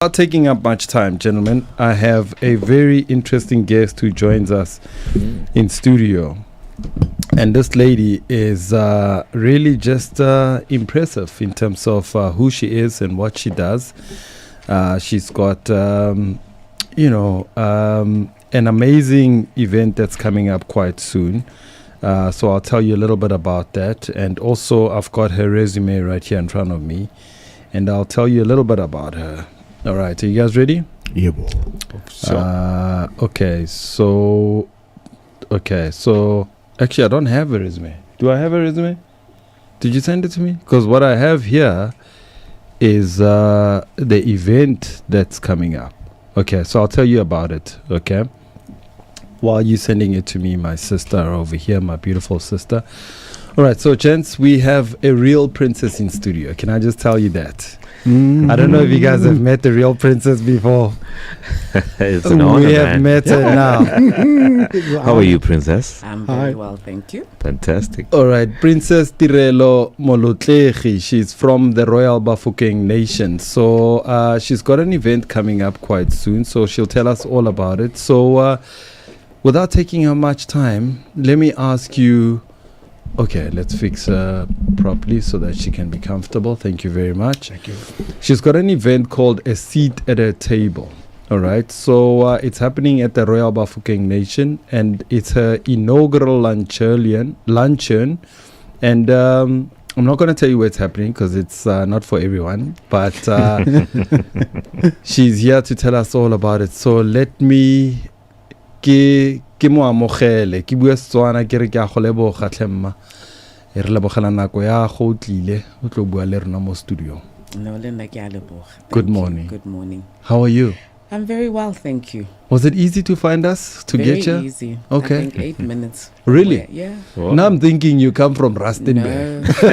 Without taking up much time, gentlemen, I have a very interesting guest who joins us in studio. And this lady is really just impressive in terms of who she is and what she does. She's got, an amazing event that's coming up quite soon. So I'll tell you a little bit about that. And also, I've got her resume right here in front of me. And I'll tell you a little bit about her. All right, are you guys ready? Yeah, boy. So actually I don't have a resume. Do I have a resume? Did you send it to me? Because what I have here is the event that's coming up. Okay, so I'll tell you about it, okay? While you're sending it to me, my sister over here, my beautiful sister. All right, so gents, we have a real princess in studio. Can I just tell you that? I don't know if you guys have met the real princess before. It's an honor, we have met her now. How are you, princess? I'm very well, thank you. Fantastic. All right, Princess Tirelo Molotlegi. She's from the Royal Bafokeng Nation. So she's got an event coming up quite soon. So she'll tell us all about it. So without taking her much time, let me ask you. Okay, let's fix her properly so that she can be comfortable. Thank you very much. Thank you. She's got an event called A Seat at a Table. All right, so it's happening at the Royal Bafokeng Nation, and it's her inaugural luncheon. And I'm not going to tell you where it's happening because it's not for everyone, but she's here to tell us all about it. So let me... ke mo amogele ke bua Setswana ke re ke a go leboga tlhemma e re lebogela nako ya go tlile o tlo bua le rena mo studio. No, Linda, ke a leboga. Good morning. Good morning. How are you? I'm very well, thank you. Was it ezy to find us, to Very get you? easy. Okay. I think 8 minutes. Really? Yeah. Wow. Now I'm thinking you come from Rustenburg. No.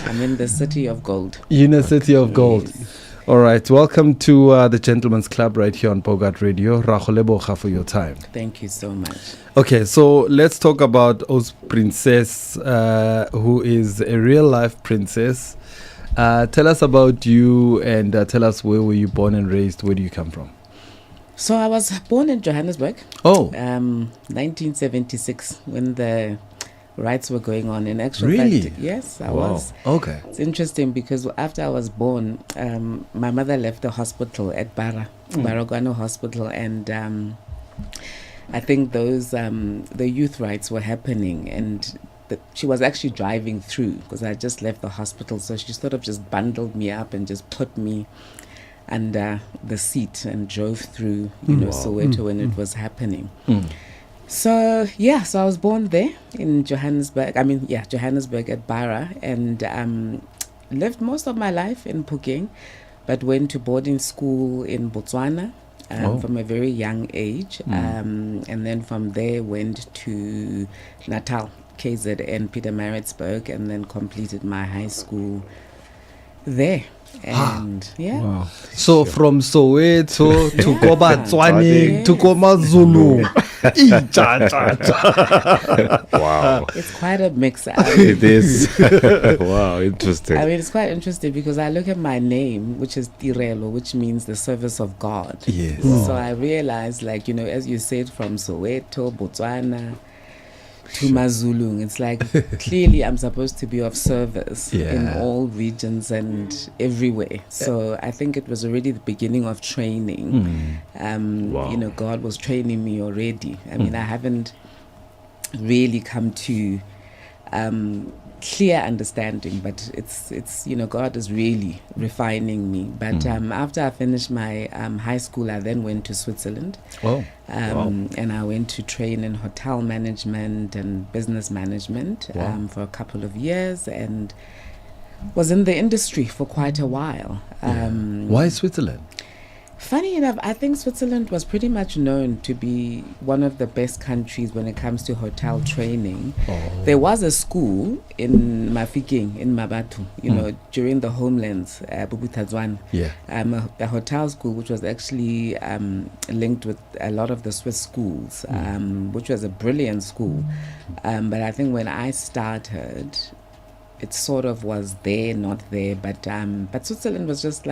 I'm in the city of gold. University of Gold. Yes. All right, welcome to the Gentleman's Club right here on Bogart Radio. Ra go leboga for your time. Thank you so much. Okay, so let's talk about Os Princess, who is a real life princess. Tell us about you and tell us where were you born and raised? Where do you come from? So I was born in Johannesburg. Oh, 1976, when the riots were going on. In actual really? fact, yes, I Wow. was. okay. It's interesting because after I was born, my mother left the hospital at Baragwanath Hospital, and I think those the youth rights were happening, and she was actually driving through because I just left the hospital, so she sort of just bundled me up and just put me under the seat and drove through, Soweto when it was happening. So I was born there in Johannesburg. Johannesburg at Bara, and lived most of my life in Bafokeng, but went to boarding school in Botswana from a very young age, and then from there went to Natal, KZN, Pietermaritzburg, and then completed my high school there. And Wow. So from Soweto to Kobatswane to KwaZulu. Wow. it's quite a mix. It is. Wow, interesting. I mean, it's quite interesting because I look at my name, which is Tirelo, which means the service of God. Yes. So I realized, as you said, from Soweto, Botswana to Mazulung, it's like clearly I'm supposed to be of service in all regions and everywhere. So I think it was already the beginning of training. Wow. God was training me already. I mean, I haven't really come to clear understanding, but it's God is really refining me. But after I finished my high school, I then went to Switzerland. Oh. And I went to train in hotel management and business management for a couple of years, and was in the industry for quite a while. Why Switzerland? Funny enough, I think Switzerland was pretty much known to be one of the best countries when it comes to hotel training. There was a school in Mafeking, in Mabatu, during the homelands, Bubutazwan. Yeah. A hotel school which was actually linked with a lot of the Swiss schools, which was a brilliant school. But I think when I started, it sort of was there, not there. But Switzerland was just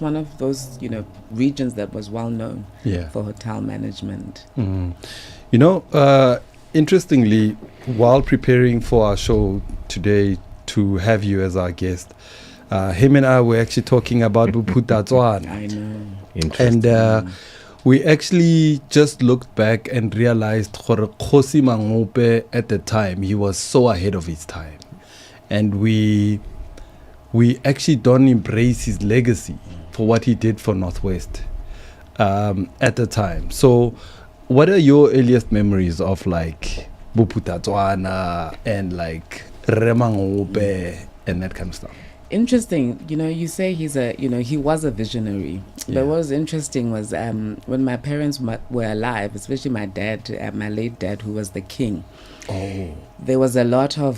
one of those, regions that was well known for hotel management. You know, interestingly, while preparing for our show today to have you as our guest, him and I were actually talking about Buputatswana. I know. Interesting. And we actually just looked back and realized Gore Kgosi Mangope at the time, he was so ahead of his time. And we actually don't embrace his legacy for what he did for Northwest at the time. So what are your earliest memories of like Buputatswana and like Remangope and that kind of stuff? Interesting, you say he was a visionary. Yeah. But what was interesting was when my parents were alive, especially my dad, my late dad, who was the king. Oh. There was a lot of,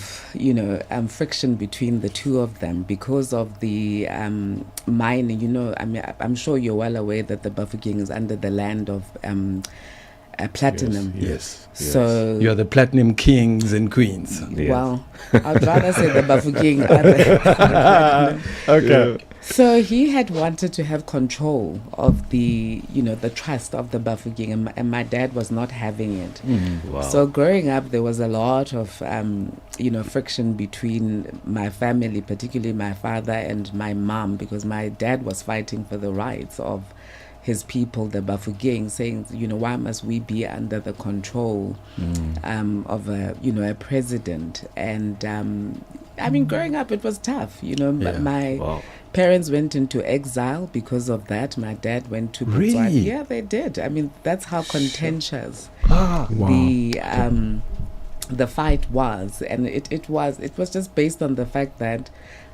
friction between the two of them because of the mining. I'm sure you're well aware that the Bafokeng is under the land of platinum. Yes. So you're the platinum kings and queens. Yeah. well, I'd rather say the Bafokeng. Okay. So he had wanted to have control of the trust of the Bafokeng, and my dad was not having it. Wow. So growing up, there was a lot of, friction between my family, particularly my father and my mom, because my dad was fighting for the rights of his people, the Bafokeng, saying, why must we be under the control of a president? And growing up, it was tough. My parents went into exile because of that. My dad went to Botswana. Really? Yeah, they did. That's how contentious the fight was, and it was just based on the fact that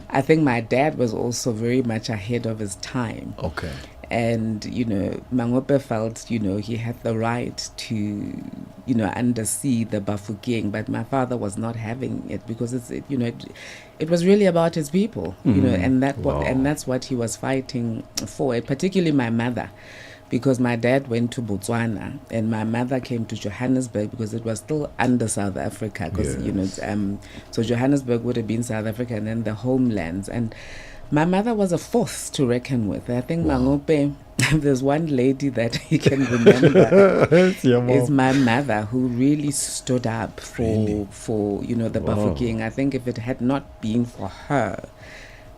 I think my dad was also very much ahead of his time. Okay. And, Mangope felt, he had the right to, undersee the Bafokeng, but my father was not having it because it was really about his people, and that's what he was fighting for, particularly my mother, because my dad went to Botswana and my mother came to Johannesburg because it was still under South Africa, because, so Johannesburg would have been South Africa and then the homelands. And my mother was a force to reckon with. I think Mangope, there's one lady that he can remember is my mother, who really stood up for the Bafokeng. I think if it had not been for her,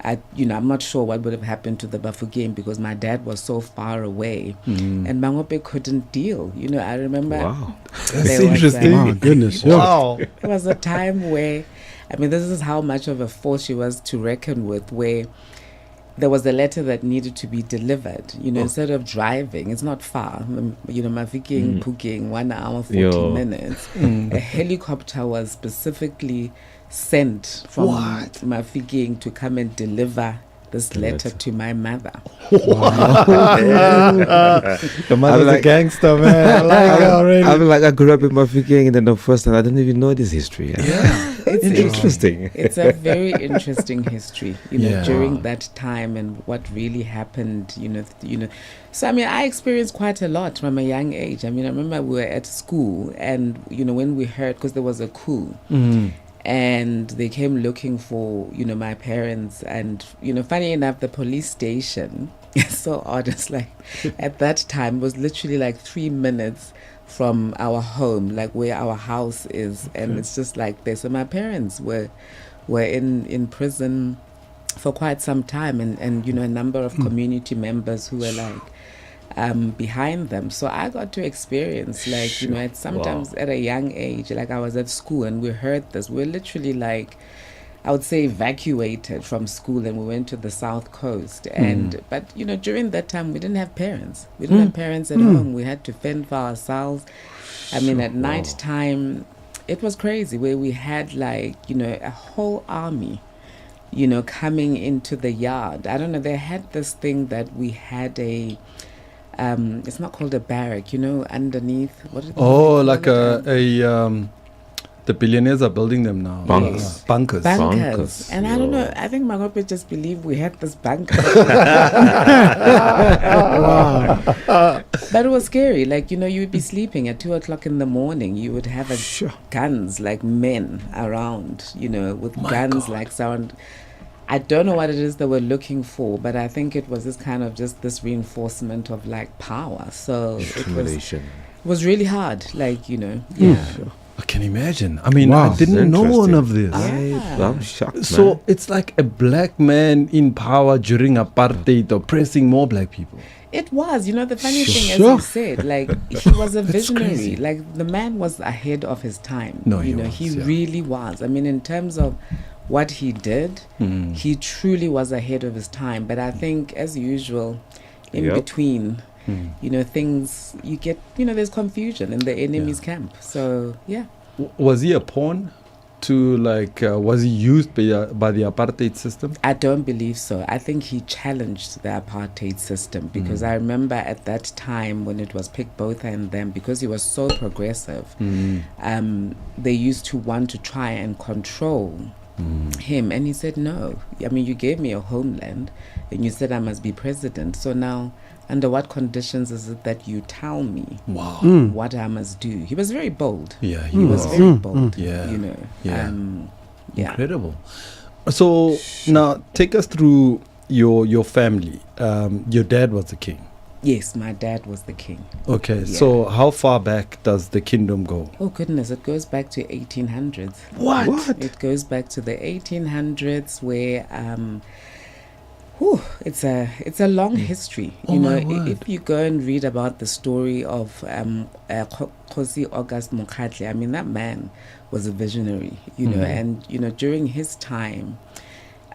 I'm not sure what would have happened to the Bafokeng, because my dad was so far away and Mangope couldn't deal. I remember. Wow. That's interesting. Oh, goodness. Wow. It was a time where, this is how much of a force she was to reckon with, where there was a letter that needed to be delivered. Instead of driving, it's not far. Mafeking, Phuking, 1 hour, 40 minutes. A helicopter was specifically sent from Mafeking to come and deliver this letter to my mother. The mother's a gangster, man. I like it already. I grew up in Bafokeng, and then the first time I didn't even know this history. It's interesting. It's a very interesting history, during that time and what really happened, So, I experienced quite a lot from a young age. I remember we were at school and, when we heard, because there was a coup, and they came looking for, my parents. And, funny enough, the police station, it's so odd. It's like, at that time, was literally 3 minutes from our home, where our house is. And it's just like this. So my parents were in prison for quite some time. And a number of community members who were behind them. So I got to experience sometimes at a young age, I was at school and we heard this. We're literally I would say evacuated from school and we went to the South Coast. But during that time we didn't have parents. We didn't have parents at home. We had to fend for ourselves. At night time it was crazy, where we had a whole army coming into the yard. I don't know, they had this thing that we had a it's not called a barrack, underneath. What is it? Oh, like a The billionaires are building them now. Bunkers. Bunkers. Bunkers. And I don't know, I think Magope just believed we had this bunker. But it was scary. Like, you would be sleeping at 2 o'clock in the morning. You would have guns, like men around, with guns like sound. I don't know what it is they were looking for, but I think it was this kind of just this reinforcement of like power. So it was really hard. Like, I can imagine. I mean, I didn't know one of this. I'm shocked, So man. it's like a black man in power during apartheid oppressing more black people. It was, the funny thing, as you said, like, he was a visionary. Like, the man was ahead of his time. No, he really was. I mean, in terms of what he did, he truly was ahead of his time. But I think, as usual, in between, things, you get, there's confusion in the enemy's camp. So, yeah. Was he a pawn to, like, was he used by the apartheid system? I don't believe so. I think he challenged the apartheid system because I remember at that time when it was Pick Botha and them, because he was so progressive, they used to want to try and control him. And he said, no. I mean, you gave me a homeland and you said I must be president. So now, under what conditions is it that you tell me what I must do? He was very bold. Yeah, he was very bold. Yeah. Incredible. So now take us through your family. Your dad was the king. Yes, my dad was the king. Okay, so how far back does the kingdom go? Oh goodness, it goes back to 1800s. What? It goes back to the 1800s where it's a long history. If you go and read about the story of Kgosi August Mokgatle, I mean, that man was a visionary, and during his time,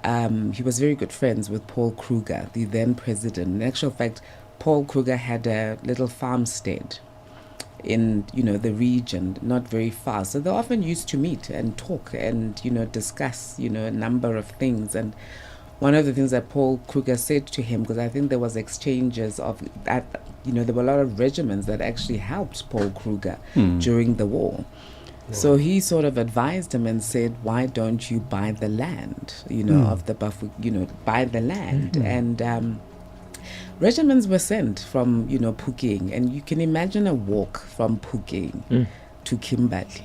he was very good friends with Paul Kruger, the then president. In actual fact, Paul Kruger had a little farmstead in the region, not very far. So they often used to meet and talk and discuss a number of things. And one of the things that Paul Kruger said to him, because I think there was exchanges of that, there were a lot of regiments that actually helped Paul Kruger during the war. So he sort of advised him and said, why don't you buy the land, of the Bafokeng, buy the land. And regiments were sent from, Bafokeng, and you can imagine a walk from Bafokeng to Kimberley.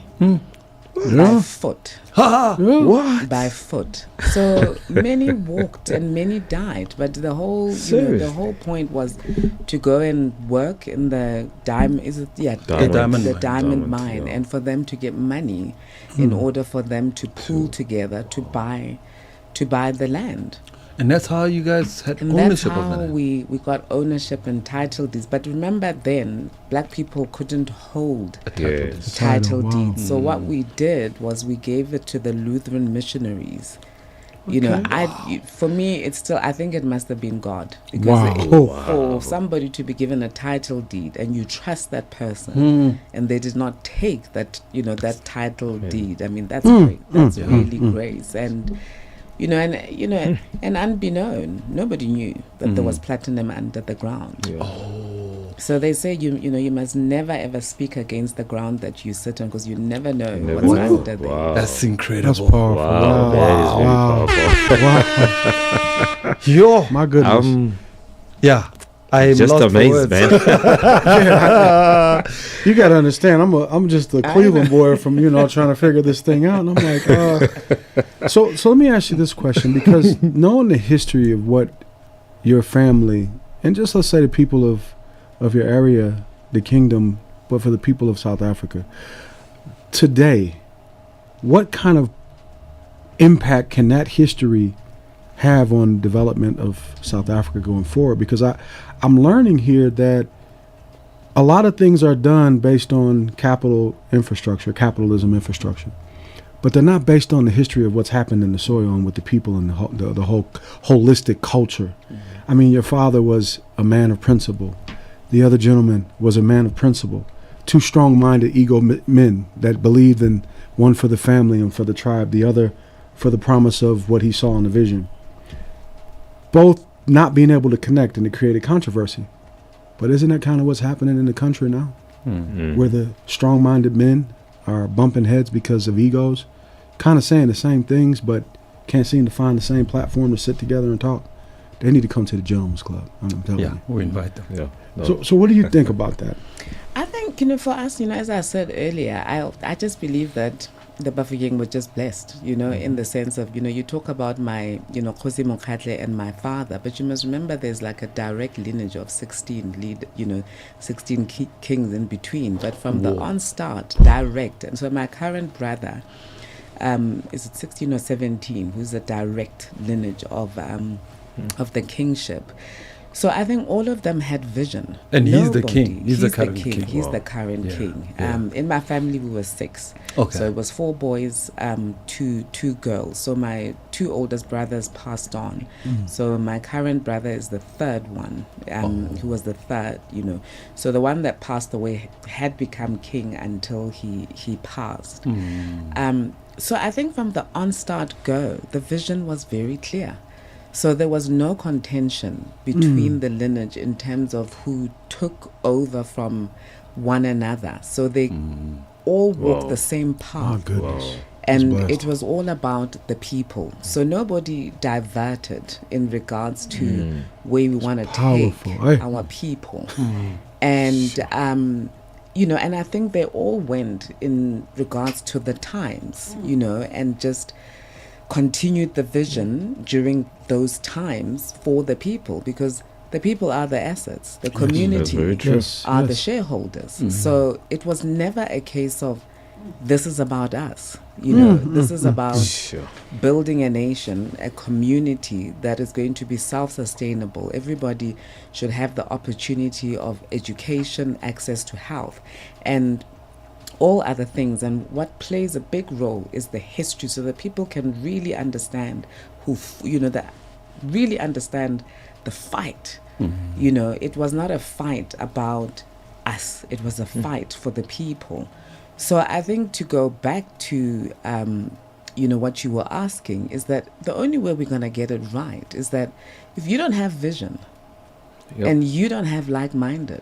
By foot. What? By foot. So many walked and many died. But the whole, the whole point was to go and work in the diamond mine, and for them to get money in order for them to pool together to buy the land. And that's how you guys had And ownership that's of how it. we got ownership and title deeds. But remember then, black people couldn't hold title deeds. So what we did was we gave it to the Lutheran missionaries. For me, it's still, I think it must have been God. Because for somebody to be given a title deed and you trust that person and they did not take that, that title deed, I mean, that's great. That's really grace. And and unbeknown, nobody knew that there was platinum under the ground. So they say you must never ever speak against the ground that you sit on, because you never know what's under there. Wow. That's incredible. That's powerful. Wow. That is very powerful. Yo, My goodness. yeah. I'm Just lost for amazed, words. man. You got to understand, I'm just a Cleveland boy from, trying to figure this thing out. And I'm like, So let me ask you this question, because knowing the history of what your family, and just let's say the people of your area, the kingdom, but for the people of South Africa, today, what kind of impact can that history have on development of South Africa going forward? Because I'm learning here that a lot of things are done based on capitalism infrastructure, but they're not based on the history of what's happened in the soil and with the people and the whole holistic culture. I mean, your father was a man of principle. The other gentleman was a man of principle. Two strong-minded ego men that believed in, one for the family and for the tribe, the other for the promise of what he saw in the vision. Both not being able to connect, and it created controversy. But isn't that kind of what's happening in the country now? Where the strong-minded men are bumping heads because of egos, kind of saying the same things, but can't seem to find the same platform to sit together and talk. They need to come to the Gentlemen's Club. I'm telling Yeah, you. we invite them. Yeah. No. So what do you think about that? I think, for us, as I said earlier, I just believe that the Bafokeng were just blessed, in the sense of, you talk about my, Khosi Mokhatle and my father, but you must remember there's like a direct lineage of 16 kings in between, but from the onstart, direct. And so my current brother, is it 16 or 17, who's a direct lineage of the kingship. So I think all of them had vision. And he's the king. He's the current king. He's Wow. the current Yeah. king. Yeah. In my family, we were 6. Okay. So it was 4 boys, two girls. So my 2 oldest brothers passed on. So my current brother is the 3rd one, who was the 3rd, So the one that passed away had become king until he passed. So I think from the onstart the vision was very clear. So there was no contention between the lineage in terms of who took over from one another. So they all walked the same Oh, path. goodness. And blessed. it was all about the people. So nobody diverted in regards to where we want to take powerful, eh? our people. And, and I think they all went in regards to the times, and just continued the vision during those times for the people, because the people are the assets, the community very true. are the shareholders. So it was never a case of this is about us, this is about Sure. building a nation, a community that is going to be self-sustainable. Everybody should have the opportunity of education, access to health, and all other things. And what plays a big role is the history, so that people can really understand that really understand the fight. It was not a fight about us, it was a fight for the people. So I think, to go back to what you were asking, is that the only way we're going to get it right is that if you don't have vision and you don't have like-minded,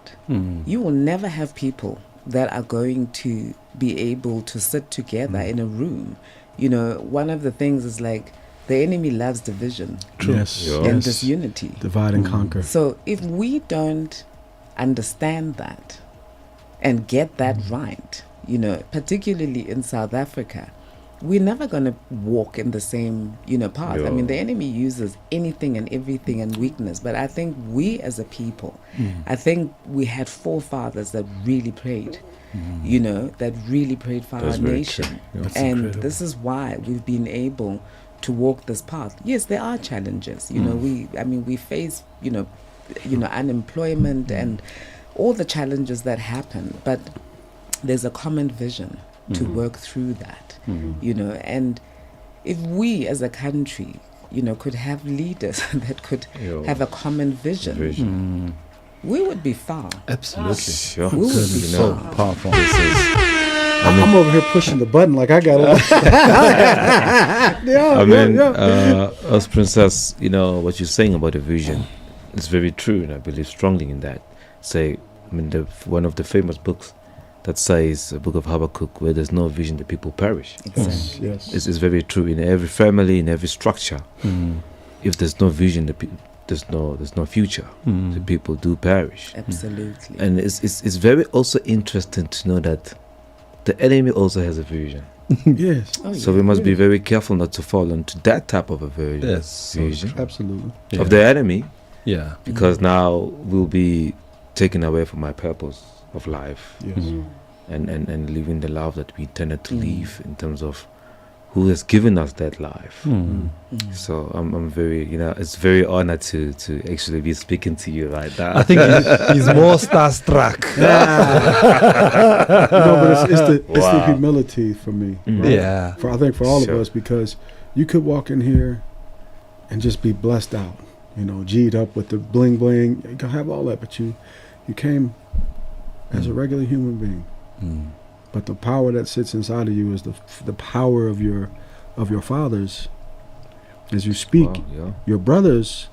you will never have people that are going to be able to sit together in a room. One of the things is like the enemy loves division Yes. Yeah. and Yes. disunity. Divide and conquer. So if we don't understand that and get that right, particularly in South Africa, we're never going to walk in the same, path. I mean, the enemy uses anything and everything and weakness, but I think we as a people, I think we had forefathers that really prayed, that really prayed for That's our very nation. true. Yeah. That's And incredible. this is why we've been able to walk this path. Yes, there are challenges. We face, unemployment and all the challenges that happen, but there's a common vision to work through that, and if we as a country, could have leaders that could have a common vision, we would be far. Absolutely. Sure. We would be So far. powerful. I'm over here pushing the button like I got As Princess, what you're saying about the vision is very true, and I believe strongly in that. One of the famous books that says, a book of Habakkuk, where there's no vision, the people perish. Exactly. Yes. It's very true in every family, in every structure. If there's no vision, there's no future. The people do perish. Absolutely. And it's very also interesting to know that the enemy also has a vision. Yes. Oh, So yeah. we must be very careful not to fall into that type of a vision. Yes. So vision Absolutely. of the enemy, Yeah. because now we'll be taken away from our purpose of life Yes. and living the life that we intended to live, in terms of who has given us that life. So I'm very, it's very honored to actually be speaking to you right now. I think he's more starstruck. But it's the Wow. humility for me. Mm. Right? Yeah. I think for all Sure. of us, because you could walk in here and just be blessed out, G'd up with the bling bling. You can have all that, but you came as a regular human being. But the power that sits inside of you is the power of your fathers. As you speak, Wow, your brothers,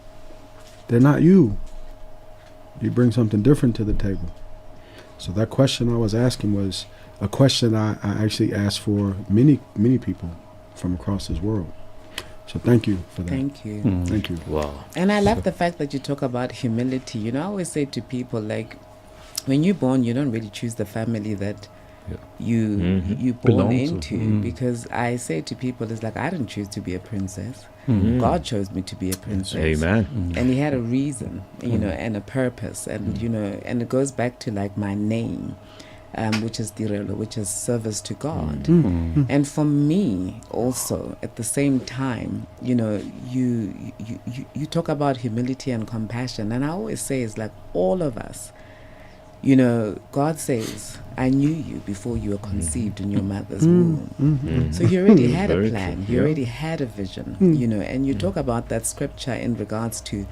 they're not you. You bring something different to the table. So that question I was asking was a question I actually asked for many people from across this world. So thank you for that. Thank you. Thank you. Wow. And I love the fact that you talk about humility. You know, I always say to people, like, when you're born, you don't really choose the family that you born Belong to. into. Because I say to people, it's like, I didn't choose to be a princess. God chose me to be a princess. Amen. And he had a reason, you know, and a purpose. And, you know, and it goes back to like my name, which is Tirelo, which is service to God. And for me also, at the same time, you know, you talk about humility and compassion. And I always say, it's like all of us, you know, God says, I knew you before you were conceived in your mother's womb. So you already had a Very plan. true. You already had a vision, you know, and you talk about that scripture in regards to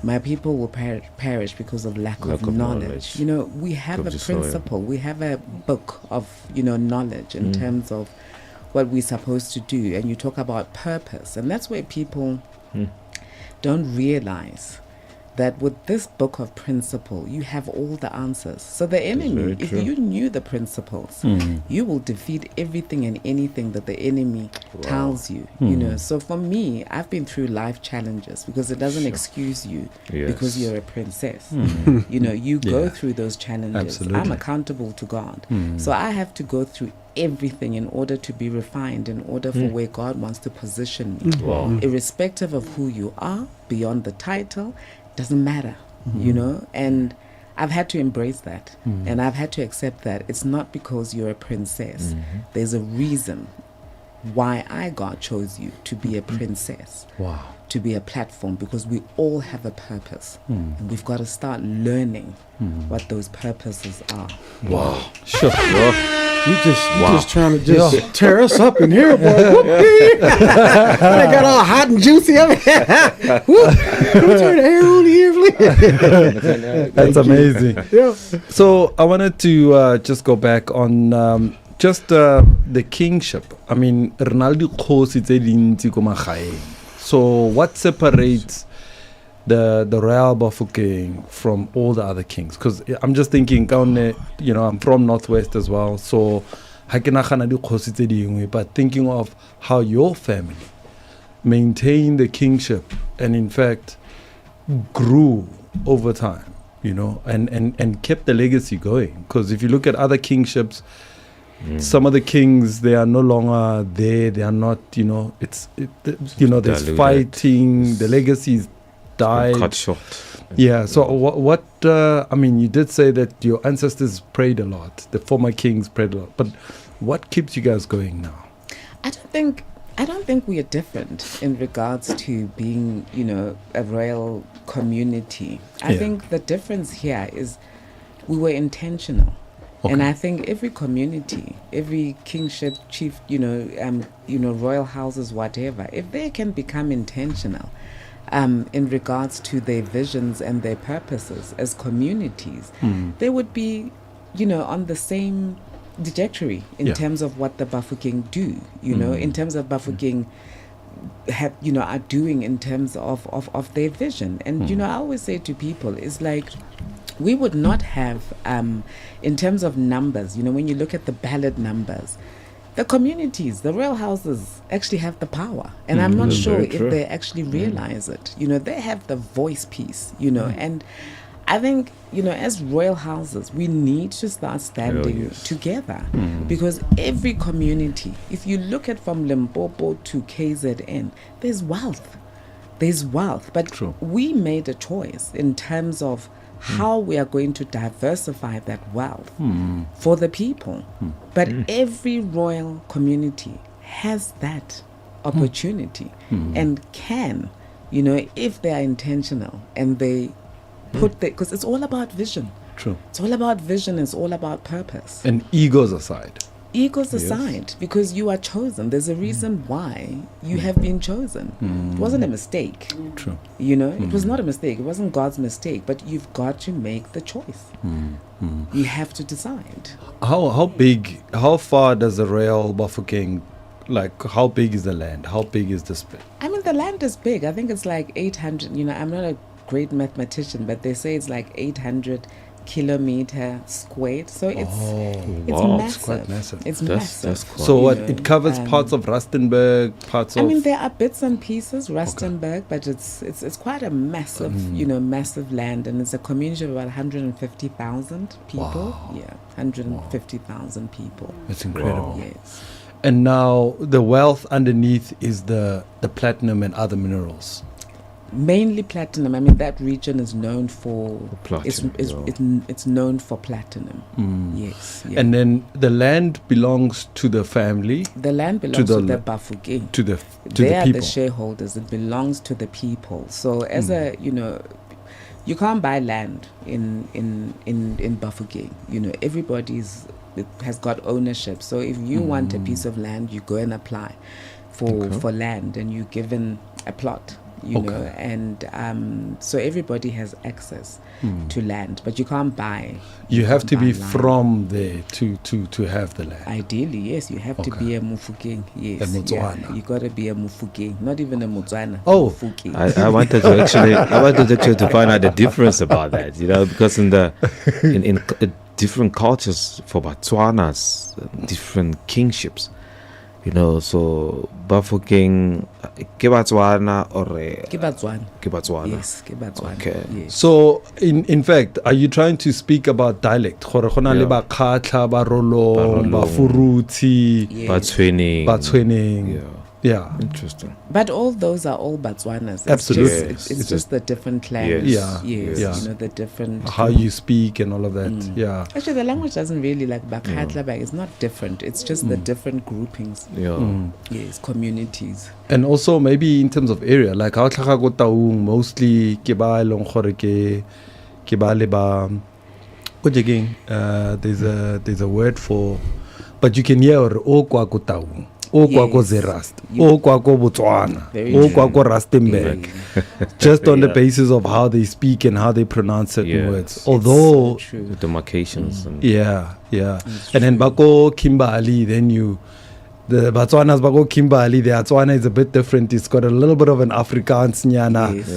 my people will perish because of lack of knowledge. You know, we have Of a the soil. principle. We have a book of, you know, knowledge in terms of what we're supposed to do. And you talk about purpose. And that's where people don't realize that with this book of principle, you have all the answers. So the enemy, very if true. you knew the principles, you will defeat everything and anything that the enemy tells you. You know, so for me, I've been through life challenges because it doesn't excuse you because Yes. you're a princess. You know, you go Yeah. through those challenges. Absolutely. I'm accountable to God. So I have to go through everything in order to be refined, in order for where God wants to position me. Wow. Irrespective of who you are, beyond the title, doesn't matter, you know. And I've had to embrace that, and I've had to accept that it's not because you're a princess. There's a reason why God chose you to be a princess, Wow. to be a platform, because we all have a purpose, and we've got to start learning what those purposes are. Wow. Sure. You just trying to just tear us up in here, boy. I got all hot and juicy up here. Turn the hair on here, please. That's amazing. Yeah. So I wanted to just go back on just the kingship. I mean, Ronaldo Khosi tse dintsi ko magaeng. So what separates the royal Bafokeng from all the other kings? Because I'm just thinking, you know, I'm from Northwest as well. So ha ke nagana di kgosi tse dingwe, but thinking of how your family maintained the kingship and in fact grew over time, you know, and kept the legacy going. Because if you look at other kingships, some of the kings, they are no longer there. They are not, you know, you know, there's Diluted. fighting. The legacies died. Cut short. Yeah. So what I mean, you did say that your ancestors prayed a lot. The former kings prayed a lot. But what keeps you guys going now? I don't think we are different in regards to being, you know, a royal community. I Yeah. think the difference here is we were intentional. Okay. And I think every community, every kingship, chief, you know, royal houses, whatever, if they can become intentional in regards to their visions and their purposes as communities, they would be, you know, on the same trajectory in Yeah. terms of what the Bafokeng do, you know, in terms of Bafokeng have, you know, are doing in terms of their vision. And, you know, I always say to people, it's like, we would not have, in terms of numbers, you know, when you look at the ballot numbers, the communities, the royal houses actually have the power. And I'm not sure very if true. they actually realize it. You know, they have the voice piece, you know, and I think, you know, as royal houses, we need to start standing yes. together because every community, if you look at from Limpopo to KZN, there's wealth. There's wealth. But True. we made a choice in terms of how we are going to diversify that wealth for the people. But every royal community has that opportunity and can, you know, if they are intentional and they put because it's all about vision. True. It's all about vision. It's all about purpose. And egos aside. Egos aside, because you are chosen. There's a reason why you have been chosen. It wasn't a mistake. True. You know, it was not a mistake. It wasn't God's mistake. But you've got to make the choice. You have to decide. How far does the royal Bafokeng, like, how big is the land? How big is the split? I mean, the land is big. I think it's like 800. You know, I'm not a great mathematician, but they say it's like 800 kilometer squared. So it's wow. massive. It's quite massive. It's That's massive. quite- So you what? know, It covers parts of Rustenburg, parts I of. mean, there are bits and pieces, Rustenburg, but it's quite a massive, massive land, and it's a community of about 150,000 people. Wow. Yeah, 150,000 people. It's incredible. Yes. And now the wealth underneath is the platinum and other minerals. Mainly platinum. I mean, that region is known for Platinum, it's known for platinum. Yes. Yeah. And then the land belongs to the family, the land belongs the to the Bafokeng. to the They are people. the shareholders. It belongs to the people. So as a you can't buy land in Bafokeng. It has got ownership. So if you want a piece of land, you go and apply for land, and you're given a plot. And so everybody has access to land, but you can't buy. You have to can't be buy land. from there to have the land. Ideally, yes, you have to be a Mufokeng. Yes, A Motswana. you got to be a Mufokeng, not even a Motswana. Oh. Mufokeng. I wanted to actually to find out the difference about that, because in different cultures for Botswanas, different kingships, so Bafokeng, ke Botswana or Ke Botswana. ke Botswana. Yes, ke Botswana. Okay. Yes. So in fact, are you trying to speak about dialect? Gore go na le Yeah. ba Khatla, ba Rolong, Ba ba Rolong. Furuti, Yes. ba Tshweneng. Yeah. Interesting. But all those are all Botswanas. Absolutely. It's It's just the different clans. Yes. Yes. Yeah. The different. How you speak and all of that. Yeah. Actually, the language doesn't really like Bakhatla. It's not different. It's just the different groupings. Yeah. Yes, communities. And also maybe in terms of area, like ha o tlhaga ko Taung, mostly ke ba e leng gore ke ba le ba ko jegeng, there's a word for, but you can hear o kwa ko Taung, o kwa ko Yes. Zerast, o kwa ko Botswana, Very o true. kwa ko Rustenburg, just on the Yeah. basis of how they speak and how they pronounce certain Yes. words. Although It's so true. The demarcations. And yeah. And then bako Kimberley, then the Botswanas bako Kimberley, the Botswana is a bit different. It's got a little bit of an Afrikaans nyana. Yes.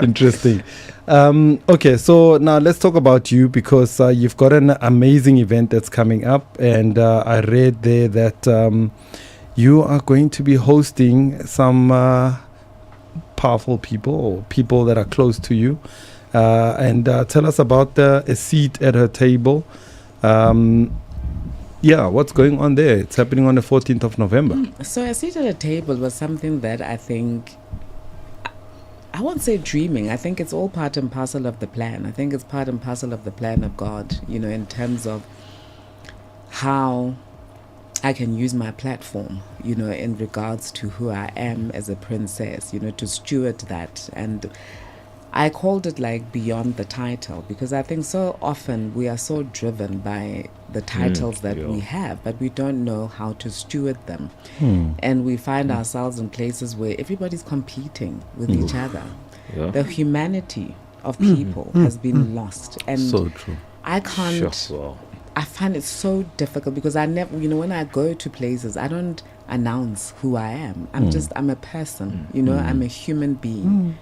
Interesting. Okay, so now let's talk about you, because you've got an amazing event that's coming up, and I read there that you are going to be hosting some powerful people, or people that are close to you, and tell us about a seat at her table. What's going on there? It's happening on the 14th of November. So a seat at a table was something that I think, I won't say dreaming. I think it's all part and parcel of the plan. I think it's part and parcel of the plan of God, in terms of how I can use my platform, in regards to who I am as a princess, to steward that. And I called it like beyond the title, because I think so often we are so driven by the titles that we have, but we don't know how to steward them. And we find ourselves in places where everybody's competing with each other. Yeah. The humanity of people has been lost. And So true. I can't, Sure. Wow. I find it so difficult, because I never, when I go to places, I don't announce who I am. I'm a person, I'm a human being.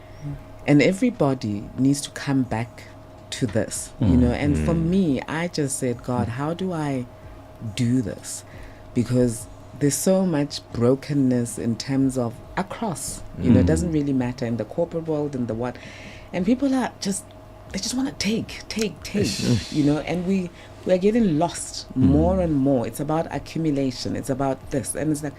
And everybody needs to come back to this, And for me, I just said, God, how do I do this? Because there's so much brokenness in terms of across, it doesn't really matter in the corporate world and the what. And people are they just want to take, and we are getting lost more and more. It's about accumulation. It's about this. And it's like,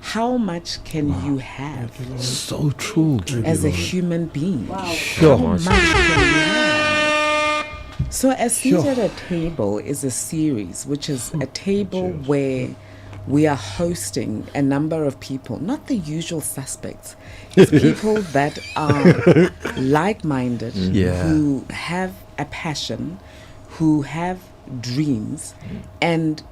how much can you have So true. as a human being? Sure. How much can you have? So a seat at a table is a series, which is a table where we are hosting a number of people, not the usual suspects. It's people that are like-minded, who have a passion, who have dreams, and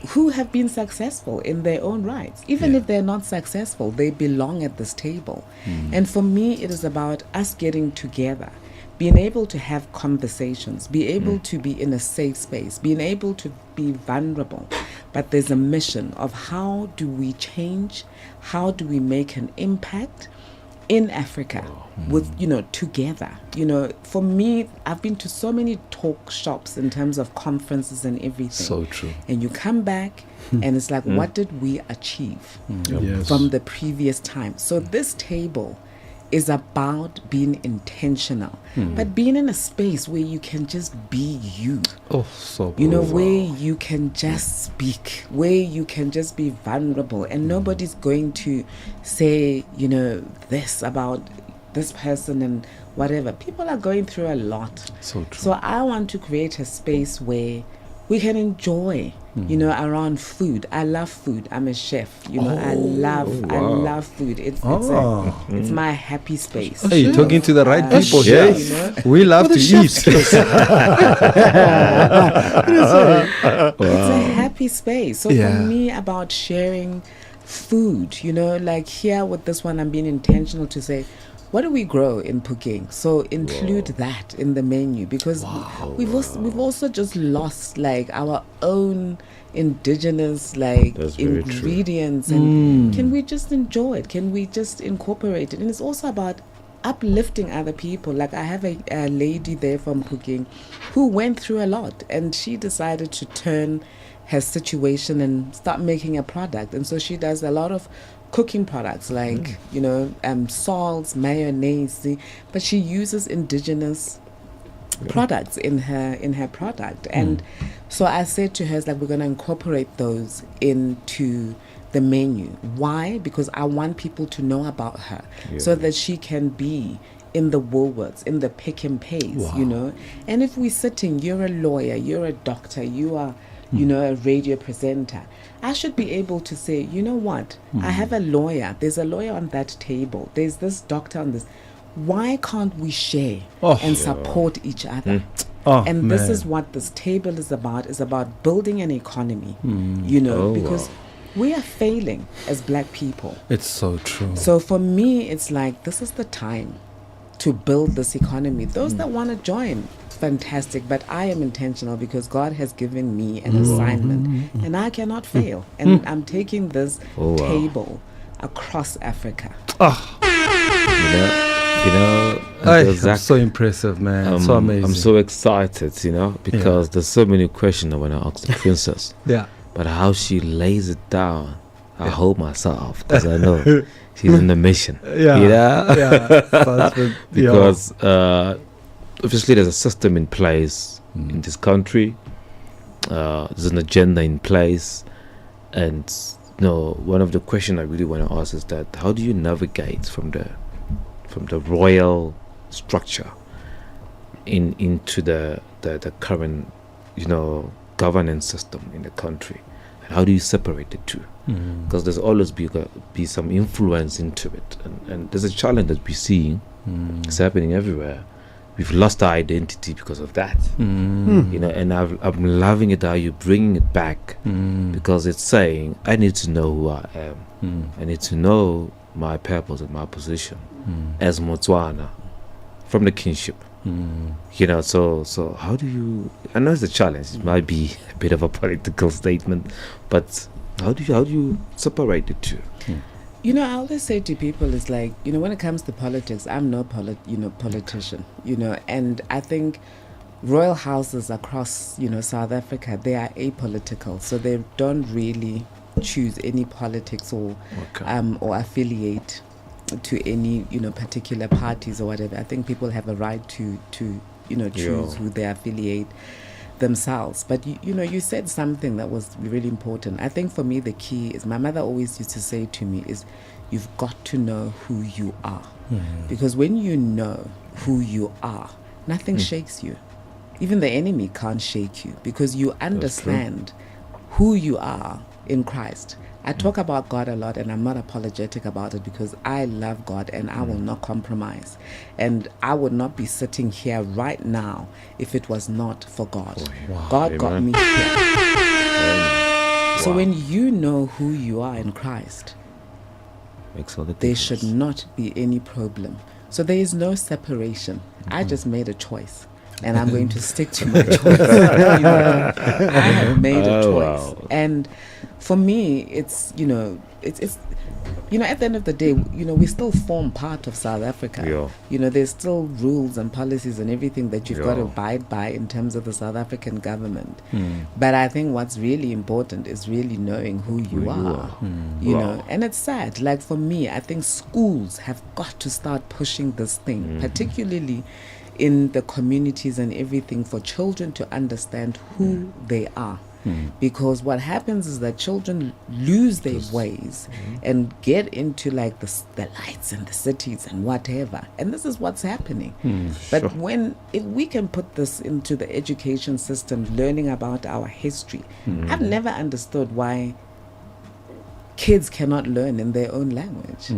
who have been successful in their own rights. Even if they're not successful, they belong at this table. And for me, it is about us getting together, being able to have conversations, be able to be in a safe space, being able to be vulnerable. But there's a mission of how do we change, how do we make an impact, in Africa with, together. For me, I've been to so many talk shops in terms of conferences and everything. So true. And you come back and it's like, what did we achieve Yes. from the previous time? So this table is about being intentional, but being in a space where you can just be you. Oh, so Where you can just speak, where you can just be vulnerable, and nobody's going to say, this about this person and whatever. People are going through a lot. So true. So I want to create a space where we can enjoy, around food. I love food. I'm a chef. I love food. It's my happy space. Hey, you're talking to the right people Yeah. here. We love to eat. It's a happy space. So Yeah. for me, about sharing food, like here with this one, I'm being intentional to say, what do we grow in Bafokeng? So include that in the menu, because we've also just lost like our own indigenous That's very ingredients, and can we just enjoy it? Can we just incorporate it? And it's also about uplifting other people. Like I have a lady there from Bafokeng who went through a lot, and she decided to turn her situation and start making a product. And so she does a lot of cooking products like salts, mayonnaise, but she uses indigenous products in her product. And so I said to her, it's like, we're going to incorporate those into the menu. Why? Because I want people to know about her, so that she can be in the Woolworths, in the pick and pays, And if we're sitting, you're a lawyer, you're a doctor, you are a radio presenter, I should be able to say, you know what, I have a lawyer, there's a lawyer on that table, there's this doctor on this. Why can't we share and support each other? And this is what this table is about building an economy, because we are failing as Black people. It's so true. So for me, it's like, this is the time to build this economy. Those that want to join, fantastic, but I am intentional because God has given me an assignment and I cannot fail. And I'm taking this table across Africa. That's so impressive, man. So amazing. I'm so excited, because there's so many questions I want to ask the princess. But how she lays it down, I hold myself, because I know she's in the mission. Because obviously there's a system in place in this country. There's an agenda in place, and one of the questions I really want to ask is that how do you navigate from the royal structure into the current governance system in the country, and how do you separate the two? Because there's always be some influence into it, and there's a challenge that we're seeing. It's happening everywhere. We've lost our identity because of that, and I'm loving it how you're bringing it back, because it's saying I need to know who I am. I need to know my purpose and my position as Motswana from the kinship. So how do you? I know it's a challenge. It might be a bit of a political statement, but how do you separate the two? I always say to people, it's like, when it comes to politics, I'm no politician, and I think royal houses across, South Africa, they are apolitical, so they don't really choose any politics or affiliate to any, particular parties or whatever. I think people have a right to choose who they affiliate themselves. But you said something that was really important. I think for me the key is, my mother always used to say to me, is you've got to know who you are, because when you know who you are, nothing shakes you. Even the enemy can't shake you, because you understand who you are in Christ. I talk about God a lot, and I'm not apologetic about it, because I love God and I will not compromise. And I would not be sitting here right now if it was not for God. God got me here. So when you know who you are in Christ, there should not be any problem. So there is no separation. I just made a choice, and I'm going to stick to my choice. I have made a choice. And for me, it's at the end of the day, we still form part of South Africa. Yeah. There's still rules and policies and everything that you've got to Yeah. abide by in terms of the South African government. But I think what's really important is really knowing who you are. Wow. And it's sad. Like for me, I think schools have got to start pushing this thing, particularly in the communities and everything, for children to understand who they are. Because what happens is that children lose their ways and get into like the lights and the cities and whatever. And this is what's happening. But if we can put this into the education system, learning about our history, I've never understood why kids cannot learn in their own language.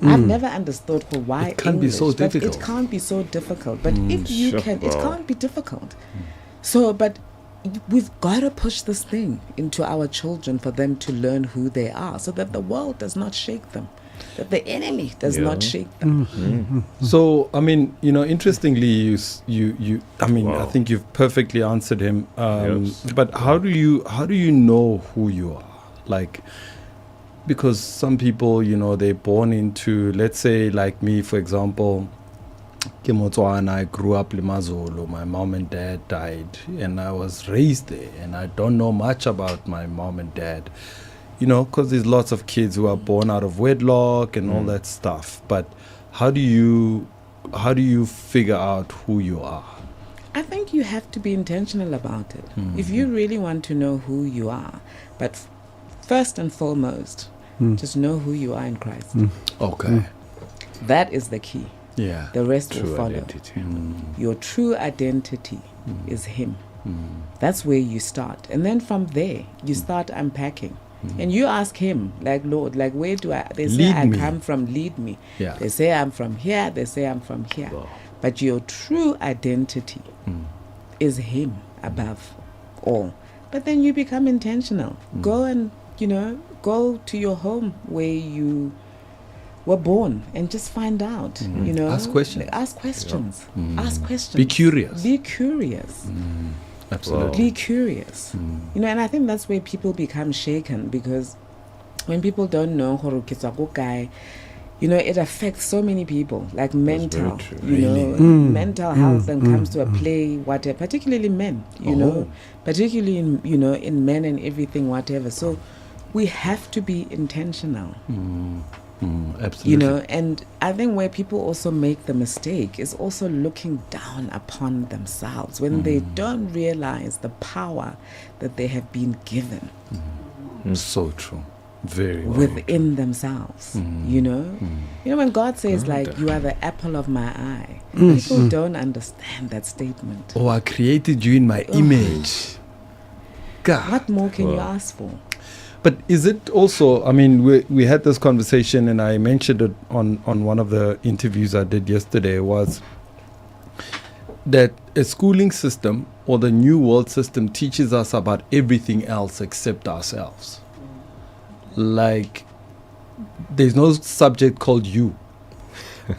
I've never understood why it can't be so English, but difficult. It can't be so difficult. But if you Sure. can, it Wow. can't be difficult. So, but we've got to push this thing into our children for them to learn who they are, so that the world does not shake them, that the enemy does not shake them. So, I mean, interestingly, I mean, I Wow. think you've perfectly answered him. Yes. But how do you know who you are? Like, because some people, they're born into, let's say, like me, for example, ke Motswana, I grew up Limazolo. My mom and dad died, and I was raised there, and I don't know much about my mom and dad. Because there's lots of kids who are born out of wedlock and all that stuff. But how do you figure out who you are? I think you have to be intentional about it. If you really want to know who you are, but first and foremost, just know who you are in Christ. Okay. That is the key. Yeah. The rest will True follow. identity. Your true identity is Him. That's where you start. And then from there, you start unpacking. And you ask Him, like, Lord, like, where do they say Lead I me. come from, lead me. Yeah. They say I'm from here, they say I'm from here. Wow. But your true identity is Him above all. But then you become intentional. Go and, go to your home where you were born and just find out, Ask questions. Ask questions. Ask questions. Be curious. Be curious. Absolutely. Be curious. And I think that's where people become shaken, because when people don't know guy, it affects so many people, like mental, true. mental health and comes to a play, whatever, particularly men, particularly in men and everything, whatever. So we have to be intentional. Absolutely. And I think where people also make the mistake is also looking down upon themselves when they don't realize the power that they have been given So true. Very well. within themselves. When God says, like, you are the apple of my eye, people don't understand that statement. Oh, I created you in my image. God. What more can you Wow. ask for? But is it also, I mean, we had this conversation, and I mentioned it on one of the interviews I did yesterday, was that a schooling system or the new world system teaches us about everything else except ourselves. Like, there's no subject called you.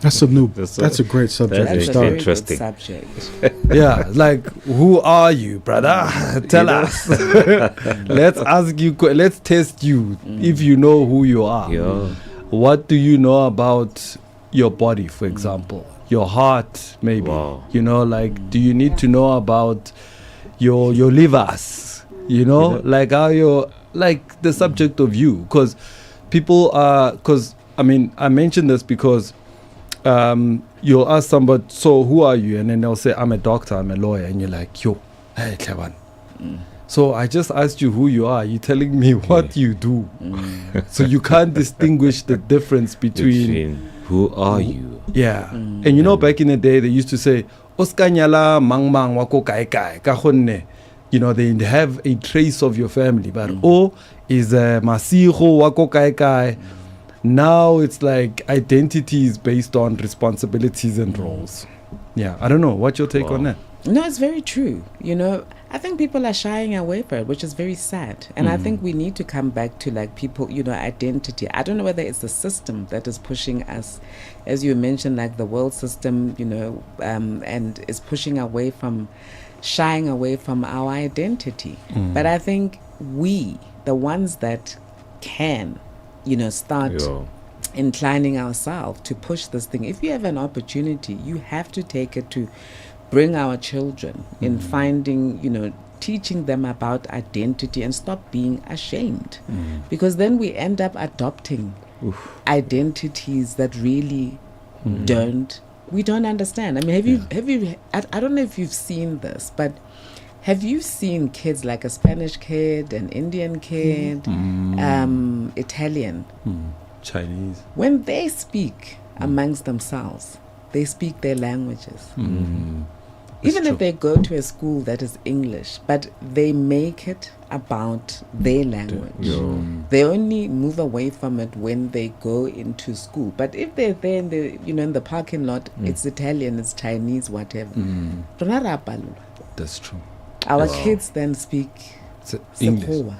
That's a great subject That to That's a is start. very interesting. good subject. Yeah, like, who are you, brother? Tell us. Let's ask you, let's test you if you know who you are. Yeah. What do you know about your body, for example? Your heart, maybe. Wow. Like, do you need to know about your livers? Like how you're, like, the subject of you. Because people are, I mentioned this because you'll ask somebody, so who are you? And then they'll say, I'm a doctor, I'm a lawyer. And you're like, yo, hey, Clevan. So I just asked you who you are. You're telling me what you do. So you can't distinguish the difference between who are you? yeah. And back in the day, they used to say, Oskanyala mang mang wako kai kai. Ka gonne, they have a trace of your family. But O is masiho wako kai kai. Now it's like identity is based on responsibilities and roles. Yeah. I don't know. What's your take on that? No, it's very true. I think people are shying away from it, which is very sad. And I think we need to come back to, like, people, identity. I don't know whether it's the system that is pushing us, as you mentioned, like the world system, and is pushing away from, shying away from our identity. But I think we, the ones that can start Yeah. inclining ourselves to push this thing. If you have an opportunity, you have to take it to bring our children in finding, teaching them about identity and stop being ashamed. Because then we end up adopting identities that really we don't understand. I mean, have you I don't know if you've seen this, but have you seen kids like a Spanish kid, an Indian kid, Italian, Chinese. when they speak amongst themselves, they speak their languages. Even if they go to a school that is English, but they make it about their language. They only move away from it when they go into school. But if they're there in the in the parking lot, it's Italian, it's Chinese, whatever. That's true. Our kids then speak English. Sekgowa.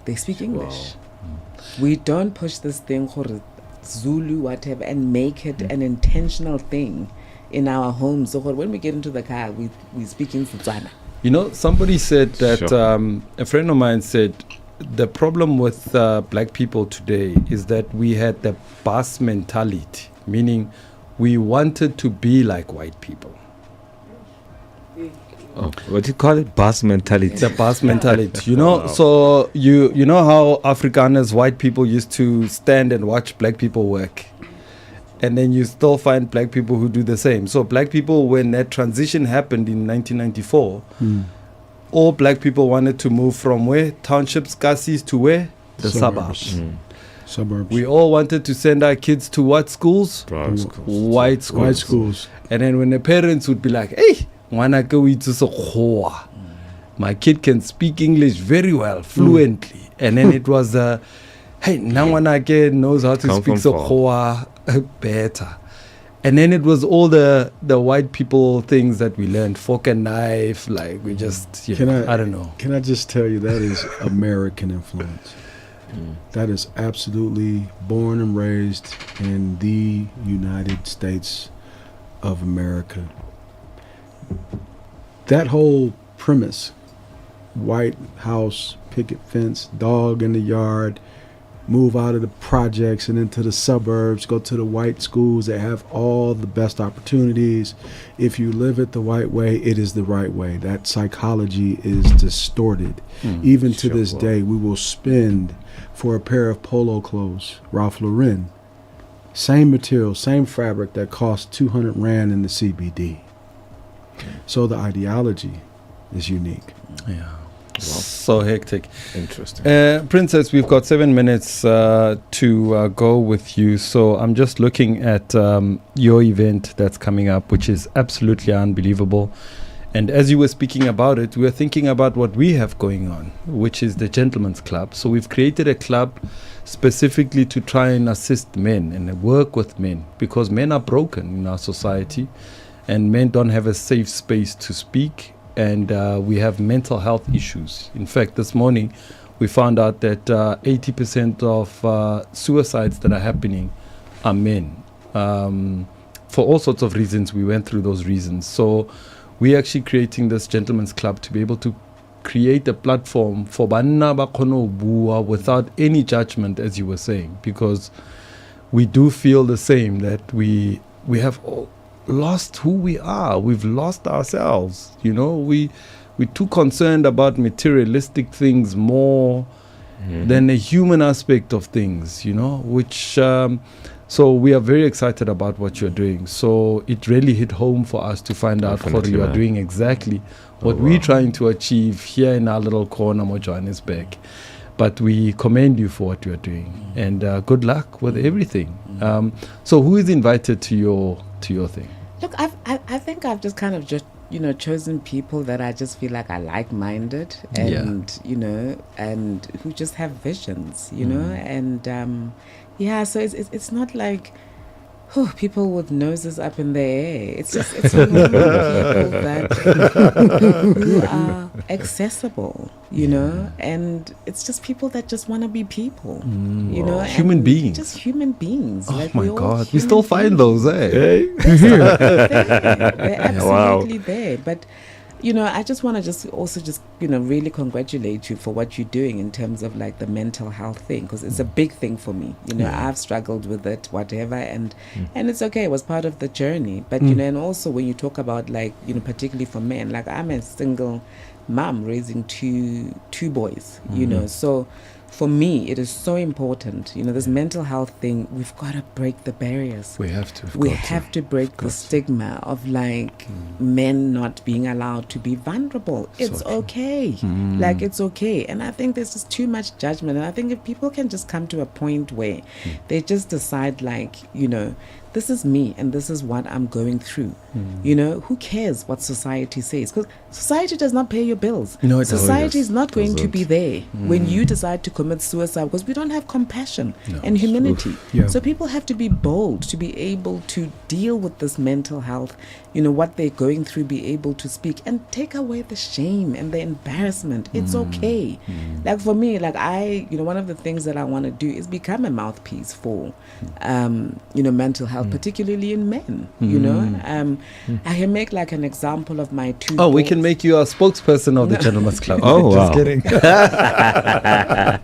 They speak English. We don't push this thing Zulu, whatever, and make it an intentional thing in our homes. So when we get into the car, we speak in Setswana. Somebody said that, a friend of mine said, the problem with black people today is that we had the bus mentality, meaning we wanted to be like white people. Oh, what do you call it? Bus mentality. The bus mentality, So you know how Afrikaners, white people, used to stand and watch black people work, and then you still find black people who do the same. So black people, when that transition happened in 1994, all black people wanted to move from where? Townships, Kasis, to where? The suburbs. Suburbs. We all wanted to send our kids to what schools? Brown schools. White schools. White schools. And then when the parents would be like, hey, my kid can speak English very well, fluently. And then it was, hey, Nangwanake knows how to speak Sekgowa better. And then it was all the white people things that we learned, fork and knife, like we just, I don't know. Can I just tell you, that is American influence. That is absolutely born and raised in the United States of America. That whole premise, white house, picket fence, dog in the yard, move out of the projects and into the suburbs, go to the white schools that have all the best opportunities. If you live it the white way, it is the right way. That psychology is distorted. Even to this day, we will spend for a pair of polo clothes, Ralph Lauren, same material, same fabric that costs 200 Rand in the CBD. So the ideology is unique. Yeah. So hectic. Interesting. Princess, we've got 7 minutes to go with you. So I'm just looking at your event that's coming up, which is absolutely unbelievable. And as you were speaking about it, we were thinking about what we have going on, which is the Gentlemen's Club. So we've created a club specifically to try and assist men and work with men, because men are broken in our society and men don't have a safe space to speak. And we have mental health issues. In fact, this morning we found out that 80% of suicides that are happening are men. For all sorts of reasons, we went through those reasons. So we're actually creating this Gentlemen's Club to be able to create a platform for banna ba kgone ho bua without any judgment, as you were saying, because we do feel the same, that we have all lost who we are. We've lost ourselves. We're too concerned about materialistic things more than the human aspect of things, which so we are very excited about what you're doing. So it really hit home for us to find out what you are doing exactly what we're trying to achieve here in our little corner of Johannesburg. But we commend you for what you're doing, and good luck with everything. So who is invited to your thing? Look, I think I've just kind of just chosen people that I just feel like are like-minded and and who just have visions, and so it's not like people with noses up in the air. It's just people that who are accessible, and it's just people that just want to be people, human beings, just human beings. Oh my God, we still find those, eh? They're absolutely there, but I just want to just really congratulate you for what you're doing in terms of like the mental health thing, because it's a big thing for me. I've struggled with it, whatever, and it's okay. It was part of the journey. But and also when you talk about like particularly for men, like I'm a single mom raising two boys. So for me, it is so important, this mental health thing. We've got to break the barriers. We have to. We have to break the stigma of like men not being allowed to be vulnerable. It's okay. Like, it's okay. And I think there's just too much judgment. And I think if people can just come to a point where they just decide like, this is me and this is what I'm going through. Who cares what society says? Because society does not pay your bills. No, it society is not going to be there when you decide to commit suicide, because we don't have compassion and humanity. So people have to be bold to be able to deal with this mental health, what they're going through, be able to speak and take away the shame and the embarrassment. It's okay. Like for me, like I, one of the things that I want to do is become a mouthpiece for, mental health, particularly in men. I can make like an example of my two. Oh, we can make you a spokesperson of the Gentleman's Club. Oh, wow. Just kidding.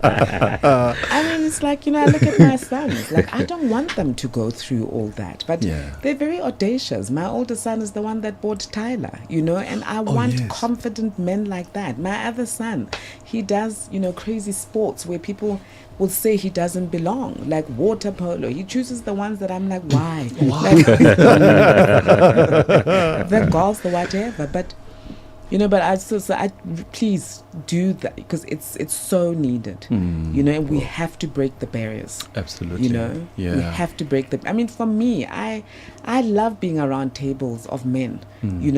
I mean, it's like, I look at my sons, like I don't want them to go through all that, but they're very audacious. My oldest son is the one that bought Tyler, and I want confident men like that. My other son, he does, crazy sports where people will say he doesn't belong, like water polo. He chooses the ones that I'm like, why? Like, the golf, the whatever. But but I please do that, because it's so needed. And we have to break the barriers. Absolutely. We have to break I mean, for me, I love being around tables of men,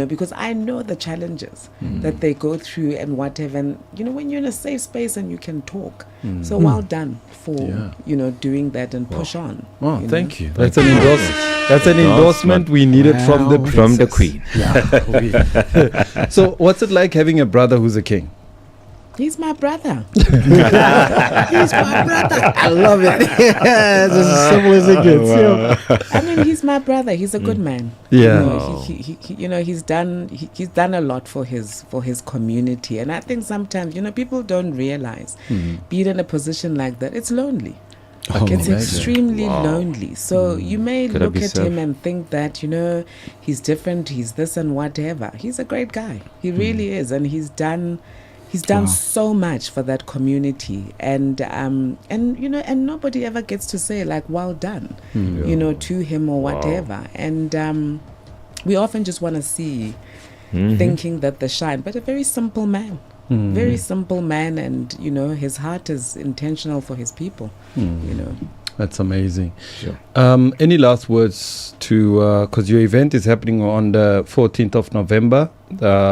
because I know the challenges that they go through and whatever. And when you're in a safe space and you can talk, so well done for doing that and push on. Oh, thank you. That's an endorsement. That's an endorsement we needed from the Queen. Yeah. So, what's it like having a brother who's a king? He's my brother. He's my brother. I love it. It's as simple as it gets. I mean, he's my brother. He's a good man. Yeah. He's done a lot for his community, and I think sometimes people don't realize being in a position like that, it's lonely. It's extremely lonely. So you may look at him and think that he's different, he's this and whatever. He's a great guy. He really is, and he's done so much for that community, and nobody ever gets to say like well done, to him or whatever. And we often just want to see, thinking that they shine, but a very simple man. Very simple man, and his heart is intentional for his people. That's amazing. Sure. Any last words to because your event is happening on the 14th of November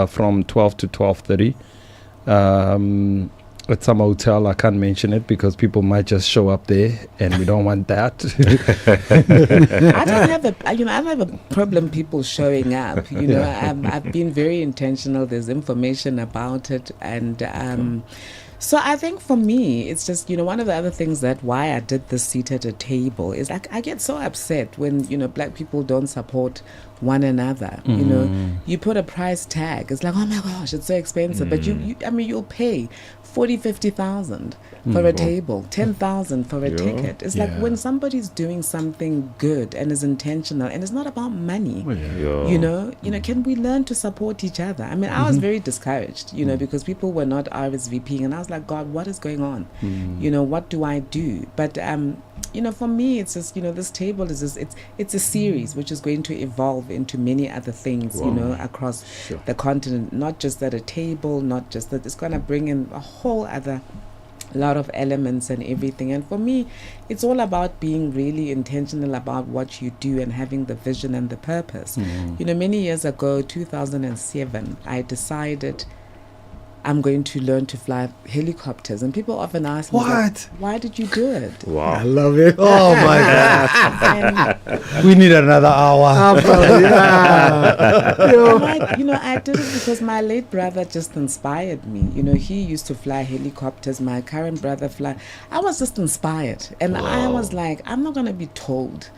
from 12 to 12:30 at some hotel. I can't mention it because people might just show up there, and we don't want that. I don't have a problem people showing up. I've been very intentional. There's information about it, and so I think for me, it's just one of the other things that why I did this seat at a table is like I get so upset when black people don't support one another. You put a price tag. It's like, oh my gosh, it's so expensive. But you'll pay 40,000-50,000 for a table, 10,000 for a ticket. It's like when somebody's doing something good and is intentional, and it's not about money. Can we learn to support each other? I mean, I was very discouraged, because people were not RSVPing, and I was like, God, what is going on? What do I do? But for me, it's just this table is just it's a series which is going to evolve into many other things, across the continent. Not just at a table, not just that. It's going to bring in a whole other lot of elements and everything. And for me, it's all about being really intentional about what you do and having the vision and the purpose. Many years ago, 2007, I decided I'm going to learn to fly helicopters. And people often ask me, like, why did you do it? Wow. I love it. Oh my God. We need another hour. I did it because my late brother just inspired me. He used to fly helicopters. My current brother I was just inspired. And I was like, I'm not going to be told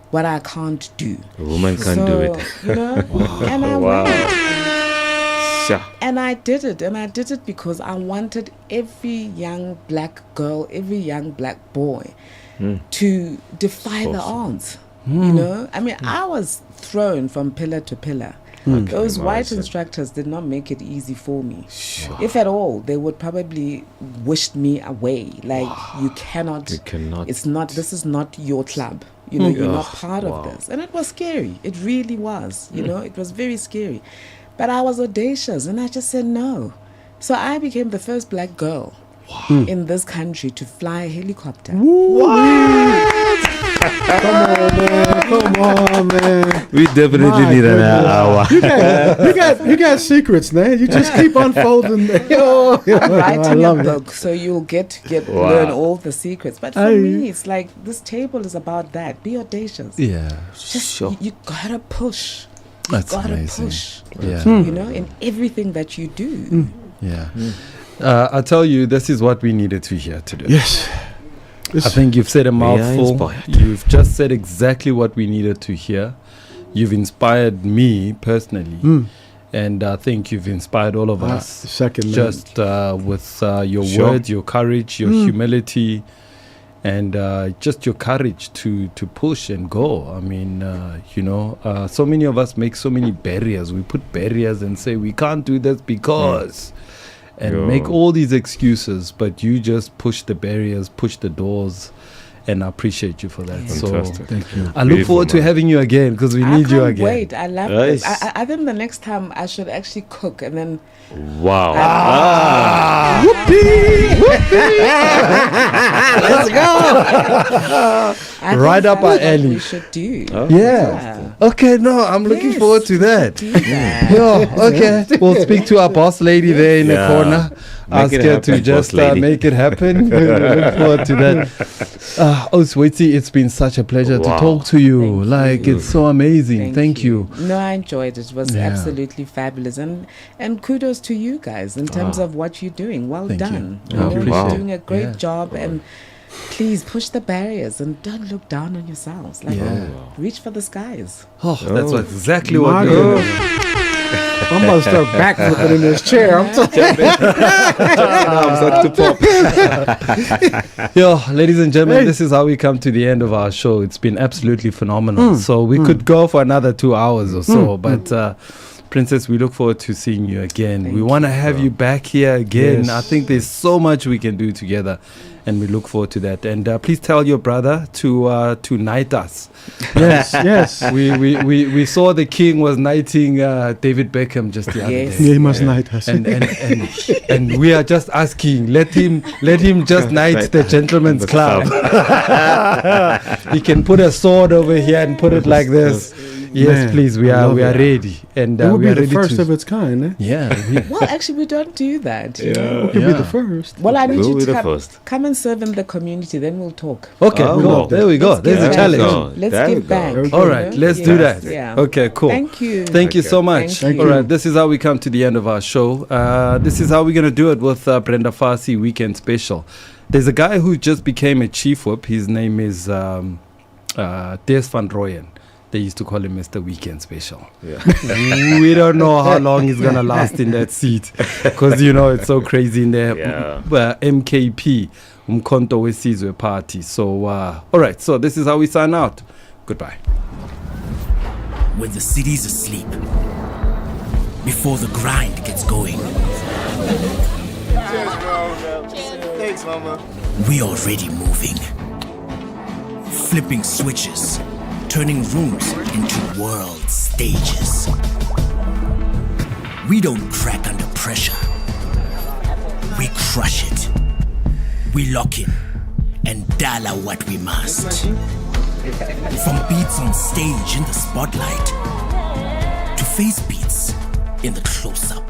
what I can't do. A woman can't do it. And I went. Sure. And I did it because I wanted every young black girl, every young black boy to defy the odds. You know, I mean, I was thrown from pillar to pillar. Those white instructors did not make it easy for me. Sure. If at all, they would probably wished me away. Like, you cannot. It's not. This is not your club. You know, you're not part of this. And it was scary. It really was. You know, it was very scary. But I was audacious, and I just said no. So I became the first black girl in this country to fly a helicopter. Come on, man. We definitely need an hour. You got secrets, man. You just keep unfolding. I'm writing a book, so you'll get learn all the secrets. But for me, it's like this table is about that. Be audacious. Yeah. Just you gotta push. You That's gotta amazing. push. Yeah. You know, in everything that you do. Yeah. I tell you, this is what we needed to hear today. Yes. I think you've said a mouthful. inspired. You've just said exactly what we needed to hear. You've inspired me personally. And I think you've inspired all of us. Second, Just with your Sure. words, your courage, your humility, and just your courage to push and go. I mean, so many of us make so many barriers. We put barriers and say we can't do this because, and make all these excuses. But you just push the barriers, push the doors, and I appreciate you for that. So Fantastic. thank you. I look Beautiful, forward to man. having you again because we need I you can't again. wait. I love Nice. this. I think the next time I should actually cook and then Wow. let's go. Right up our alley. We should do. Yeah. Okay, no, I'm looking Yes, forward to that. do that. Yeah, okay. We'll speak to our boss lady there in the Yeah. corner. Make Ask it her happen, to just boss lady. make it happen. Look forward to that. Sweetie, it's been such a pleasure to Wow. talk to you. Thank you. It's so amazing. Thank you. No, I enjoyed it. It was Yeah. absolutely fabulous. And kudos to you guys in terms of what you're doing. Well Thank you. done. I know, appreciate you're it. doing a great Yeah. job, and please push the barriers and don't look down on yourselves. Like, Yeah. reach for the skies. Oh, that's Oh. exactly My what we're God. doing. I'm gonna start backflipping in this chair. I'm Yo, ladies and gentlemen, Hey. this is how we come to the end of our show. It's been absolutely phenomenal. So we could go for another 2 hours or so, but Princess, we look forward to seeing you again. Thank we want to have you back here again. Yes. I think there's so much we can do together, and we look forward to that. And please tell your brother to knight us. yes, yes. We saw the king was knighting David Beckham just the other Yes. day. Yeah, he must knight us. And we are just asking, let him just knight the gentleman's club. He can put a sword over here and put it like this. Yes, Man, please. We I are love it. ready, and It would we be are the ready first to. of its kind, eh? Yeah, Well, actually, we don't do that. you know. It could be Yeah. the first. Well, I need We'll you be to the first. come and serve in the community. Then we'll talk. Okay, Oh, cool. wow. There we go. Let's There's give a back. challenge. go. Let's There we give go. back. There we All go. right, let's do Yes, that. yeah. Okay, cool. Thank you. Thank you so much. Thank All you. right, this is how we come to the end of our show. This is how we're going to do it with Brenda Fassie Weekend Special. There's a guy who just became a chief whip. His name is Des van Rooyen. They used to call him Mr. Weekend Special. Yeah. We don't know how long he's going to last in that seat because, it's so crazy in there. Yeah. MKP, Umkhonto Wesizwe Party. So, all right, so this is how we sign out. Goodbye. When the city's asleep, before the grind gets going, Thanks, Mama. we already moving. Flipping switches, turning rooms into world stages. We don't crack under pressure. We crush it. We lock in and dollar what we must. From beats on stage in the spotlight to face beats in the close-up.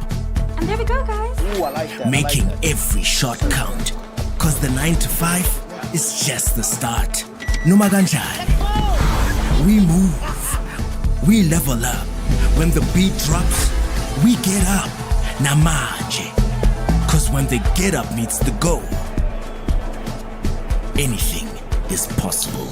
And there we go, guys. Ooh, I like that. Making every shot count. Cause the 9 to 5 is just the start. Noma kanjani. We move. We level up. When the beat drops, we get up. Namaje. Cause when the get up meets the go, anything is possible.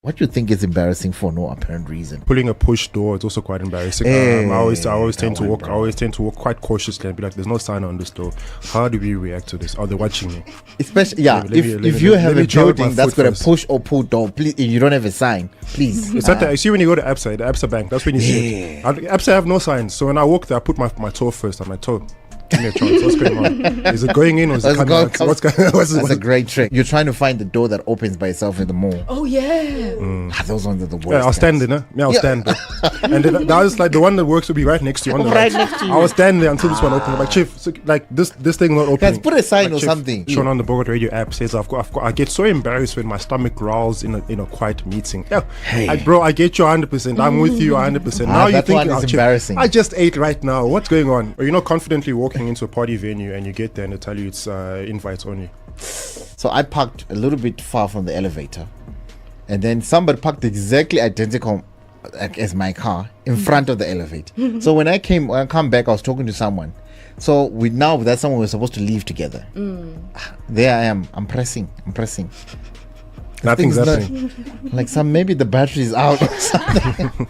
What do you think is embarrassing for no apparent reason? Pulling a push door, it's also quite embarrassing. I always tend to walk quite cautiously and be like, "There's no sign on this door. How do we react to this? Are they watching me?" Especially, if you have a building that's got a push or pull door, please, you don't have a sign, please. It's that you see when you go to Absa Bank, that's when you see it. Absa have no signs, so when I walk there, I put my toe first. I'm like, toe. Give me a chance. What's going on? Is it going in or is it coming out? That's a great trick. You're trying to find the door that opens by itself in the mall. Oh yeah. Those ones are the worst. Yeah, I'll stand there. I'll stand there. And then that was like the one that works will be right next to you. Next to you. I was standing there until this one opened. I'm like, Chief, so, like this thing not opening. Guys, put a sign or Chief, something. Sean on the Bogot Radio app says I get so embarrassed when my stomach growls in a quiet meeting. Yeah, bro, I get you 100%. I'm with you 100%. Now you think it's embarrassing. I just ate right now. What's going on? Or you're not confidently walking into a party venue and you get there and they tell you it's invites only. So I parked a little bit far from the elevator, and then somebody parked exactly identical as my car in front of the elevator. So when I come back, I was talking to someone. So that someone was supposed to leave together. There I am. I'm pressing. Nothing's happening. Maybe the battery is out or something.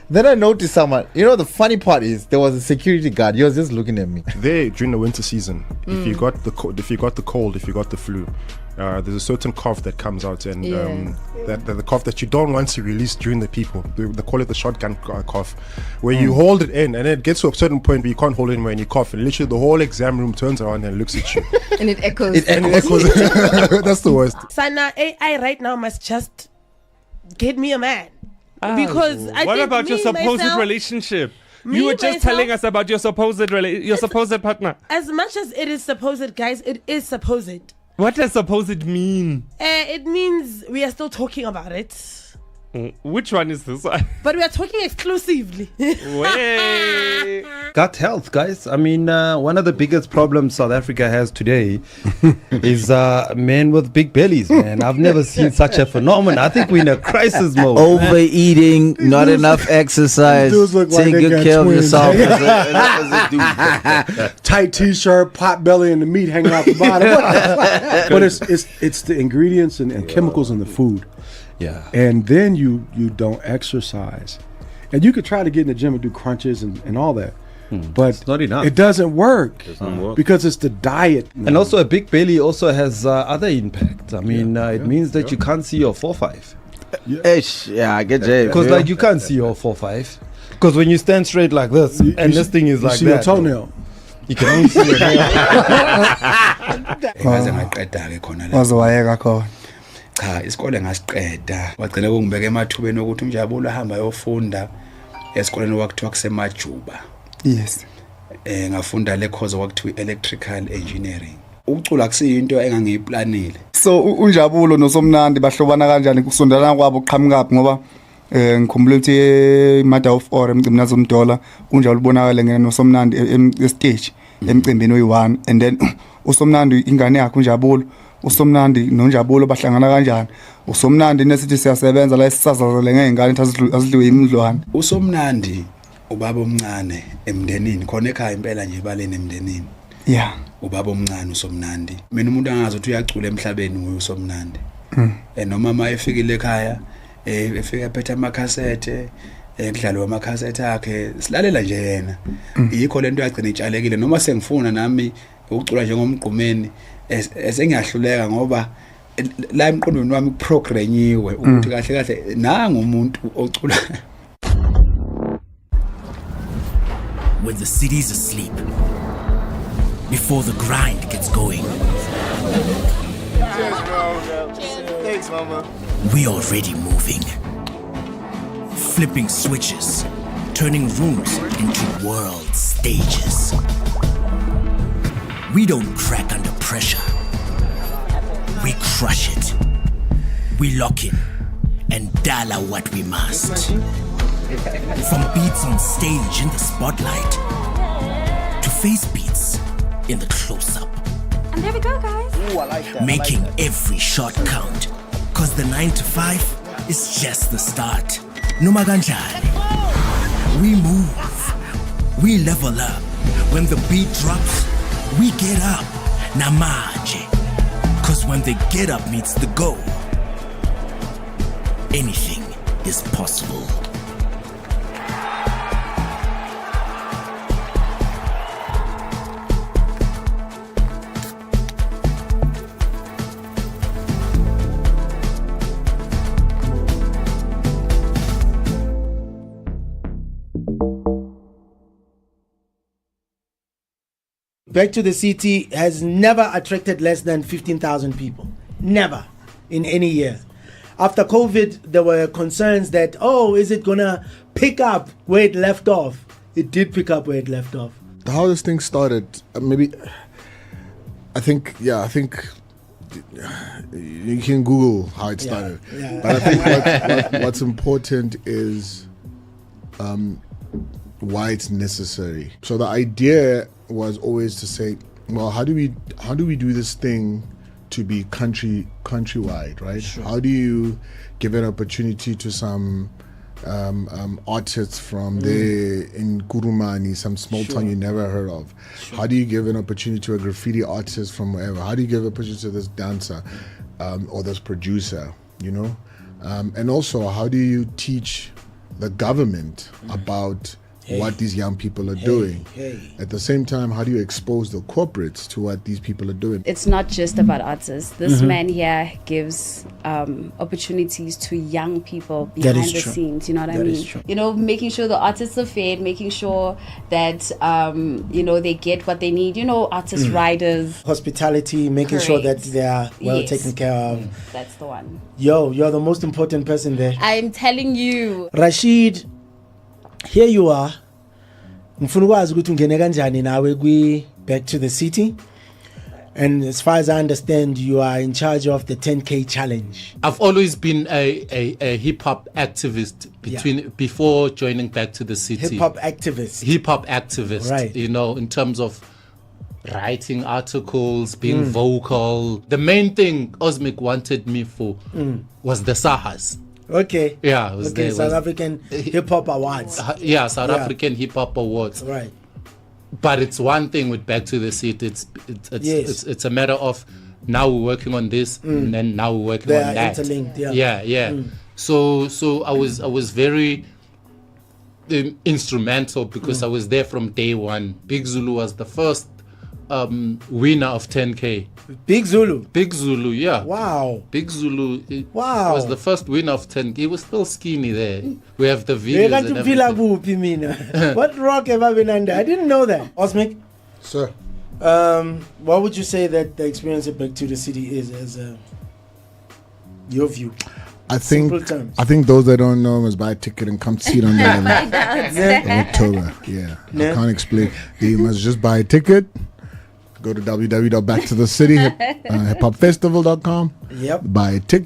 Then I noticed someone. The funny part is there was a security guard. He was just looking at me. There during the winter season, if you got the cold, if you got the flu, there's a certain cough that comes out, and that the cough that you don't want to release during the people. They call it the shotgun cough, where you hold it in, and it gets to a certain point where you can't hold it in when you cough, and literally the whole exam room turns around and looks at you. And it echoes. That's the worst. Sana, AI right now must just get me a man. Because what about your supposed relationship? You were just telling us about your supposed partner. As much as it is supposed, guys, it is supposed. What does supposed mean? It means we are still talking about it. Which one is this? But we are talking exclusively. Gut health, guys. I mean, one of the biggest problems South Africa has today is men with big bellies, man. I've never seen such a phenomenon. I think we're in a crisis mode. Overeating, not enough exercise, take good care of yourself as a dude. Tight t-shirt, pot belly, and the meat hanging out the bottom. But it's the ingredients and chemicals in the food. Yeah. And then you don't exercise. And you could try to get in the gym and do crunches and all that. But it's not enough. It doesn't work. Because it's the diet. And also a big belly also has other impact. I mean, it means that you can't see your 4-5. Yeah, I get it. Because you can't see your 4-5. Because when you stand straight like this, and this thing is like that. You see your toenail. You can only see your nail. Cha isikole ngasiqeda wagcina kungibeka emathubeni ukuthi umjabulo ahamba yofunda esikoleni wakuthiwa kusemajuba. Yes. Ngafunda le course wakuthiwa electrical engineering. Ukucula kusiyinto engangiyiplanile. So unjabulo noSomnandi bahlobana kanjani kusondelana kwabo qhamukaphi ngoba ngikhumbula ukuthi Mother of All emcimnazo umdola unjabulo ubonakala ngena noSomnandi stage emcimbini oyi1 and then uSomnandi ingane yakhe unjabulo uSomnandi noNjabulo bahlangana kanjani uSomnandi nesithi siyasebenza la esisazazele ngezingane azidliwe imidlwane uSomnandi ubaba omncane emndenini khona ekhaya impela nje ibaleni emndenini yeah ubaba omncane uSomnandi mina umuntu angazi ukuthi uyacula emhlabeni uSomnandi noma mama efikile ekhaya efika phethe amakhasethe ekudlalwa amakhasethe akhe silalela nje yena yikho lento yagcina itshalekile noma sengifuna nami ukucula njengomgqumeni esengiyahluleka ngoba la emqondweni wami kuprogranyiwe ukuthi kahle kahle nanga umuntu ocula. When the city's asleep, before the grind gets going, Thanks, mama. We already moving, flipping switches, turning rooms into world stages. We don't crack under pressure. We crush it. We lock in and dollar what we must. From beats on stage in the spotlight to face beats in the close-up. And there we go, guys. Ooh, I like that. Making every shot count. Cause the 9 to 5 is just the start. Noma kanjani. We move. We level up. When the beat drops, we get up, namanje. Cause when the get up meets the go, anything is possible. Back to the City has never attracted less than 15,000 people. Never in any year. After COVID, there were concerns that, is it going to pick up where it left off? It did pick up where it left off. How this thing started, I think you can Google how it started. Yeah. But I think what's important is why it's necessary. So the idea was always to say, well, how do we do this thing to be countrywide, right? Sure. How do you give an opportunity to some artists from there in Kurumani, some small town you never heard of? Sure. How do you give an opportunity to a graffiti artist from wherever? How do you give an opportunity to this dancer or this producer, and also, how do you teach the government about what these young people are doing? At the same time, how do you expose the corporates to what these people are doing? It's not just about artists. This man here gives opportunities to young people behind the scenes. You know what I mean? True. Making sure the artists are fed, making sure that they get what they need. Artist riders, hospitality, making sure that they are well taken care of. That's the one. Yo, you're the most important person there. I'm telling you. Rashid, here you are. Ngifuna ukwazi ukuthi ungene kanjani nawe Back to the City. And as far as I understand, you are in charge of the 10K challenge. I've always been a hip hop activist before joining Back to the City. Hip hop activist. Right. In terms of writing articles, being vocal. The main thing Osmic wanted me for was the Sahas. Okay. Yeah. It was South African Hip Hop Awards. South African Hip Hop Awards. Right. But it's one thing with Back to the City. It's a matter of now we're working on this, and then now we're working on that. Interlinked. So I was very instrumental because I was there from day one. Big Zulu was the first winner of 10K. Big Zulu, yeah. Wow. Big Zulu was the first winner of 10K. He was still skinny there. We have the videos and everything. What rock have I been under? I didn't know that. Osmic? Sir. What would you say that the experience at Back to the City is as your view? I think those that don't know must buy a ticket and come see it on the October. Yeah. I can't explain. You must just buy a ticket. Go to www.backtothecity, hiphopfestival.com. Yep. Buy a ticket.